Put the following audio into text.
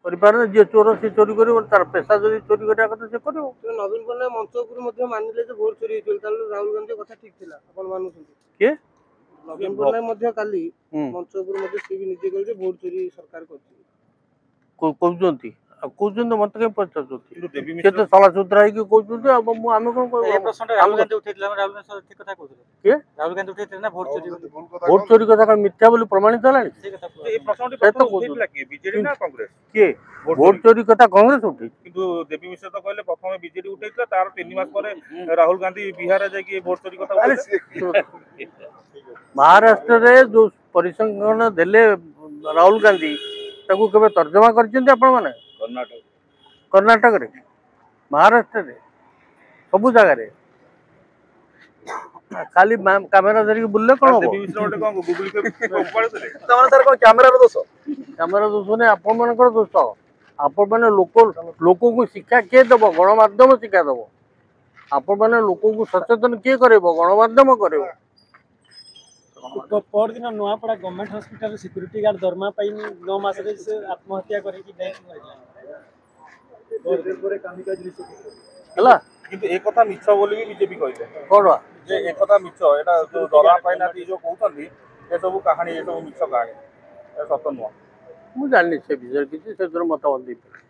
କରିପାରେ ଯିଏ ଚୋର ସେ ଚୋରି କରିବ ତାର पेशा ଯଦି ଚୋରି କରିବା କଥା ସେ କରିବ। ନବୀନ ପଟ୍ଟନାୟକ ମଞ୍ଚ ଉପରୁ ମଧ୍ୟ ମାନିଲେ ଯେ ଭୋଟ ଚୋରି ହେଇଥିଲା ତାହେଲେ ରାହୁଲ ଗାନ୍ଧୀ କଥା ଠିକ ଥିଲା ଆପଣ ମାନୁଛନ୍ତି? କିଏ ନବୀନ ପଟ୍ଟନାୟକ ମଧ୍ୟ କାଲି ମଞ୍ଚ ଉପରୁ ମଧ୍ୟ ସେ ବି ନିଜେ କହିଲେ ଭୋଟ ଚୋରି ସରକାର କରିଛି କହୁଛନ୍ତି ଆଉ କହୁଛନ୍ତି ମତେ କାଇଁ ପଚାରୁଛନ୍ତି କେତେ ସଲାସୁତରା ହେଇକି କହୁଛନ୍ତି ଆଉ ଆମେ କଣ କହିବୁ ରାହୁଲ ଗାନ୍ଧୀ ଉଠେଇଥିଲା ରାହୁଲ ଗାନ୍ଧୀ ଠିକ କଥା କହୁଥିଲେ କିଏ ରାହୁଲ ଗାନ୍ଧୀ ଉଠେଇଥିଲେ ନା ଭୋଟ ଚୋରି ଭୋଟ ଚୋରି କଥା କଣ ମିଥ୍ୟା ବୋଲି ପ୍ରମାଣିତ ହେଲାଣି এই প্রশ্নটি প্রথম উঠেইଥିଲା কি বিজেডি না কংগ্রেস কিଏ ভোট চୋରି কথা কংগ্রেস উঠেଇ কিন্তু দেবী মিশ্র তো କହିଲେ ପ୍ରଥମେ ବିଜେଡି ଉଠେଇଥିଲା ତାର 3 ମାସ ପରେ ରାହୁଲ ଗାନ୍ଧୀ ବିହାରରେ ଯାଇକି ଭୋଟ ଚୋରି କଥା ଉଠେଇଲେ। ମହାରାଷ୍ଟ୍ରରେ ଯୋଉ ପରିସଂଖ୍ୟାନ ଦେଲେ ରାହୁଲ ଗାନ୍ଧୀ ତାକୁ କେବେ ତର୍ଜମା କରିଛନ୍ତି ଆପଣ ମାନେ କର୍ଣ୍ଣାଟକରେ ମହାରାଷ୍ଟ୍ରରେ ସବୁ ଜାଗାରେ ଖାଲି କ୍ୟାମେରା ଧରିକି ବୁଲିଲେ କଣ ହବ କ୍ୟାମେରାର ଦୋଷ ନାହିଁ ଆପଣ ମାନଙ୍କର ଦୋଷ ଆପଣ ମାନେ ଲୋକଙ୍କୁ ଶିକ୍ଷା କିଏ ଦେବ ଗଣମାଧ୍ୟମ ଶିକ୍ଷା ଦେବ ଆପଣ ମାନେ ଲୋକଙ୍କୁ ସଚେତନ କିଏ କରେଇବ ଗଣମାଧ୍ୟମ କରେଇବ। परदिन Nuapada government hospital security guard दरमा पाइनी 9 मास रे से आत्महत्या करे की हला কিন্তু এই কথা মিছ বলি भी बीजेपी কইলে কোন যে এই কথা মিছ এটা जो दरमा पाइना जो कहउतंदी ए सब कहानी ए सब मिछ कहानी ए सत नुआ ମୁଁ ଜାଣିନି ସେ ବିଷୟରେ କିଛି ସେ ମତାମତ ଦେଇପାରିବି।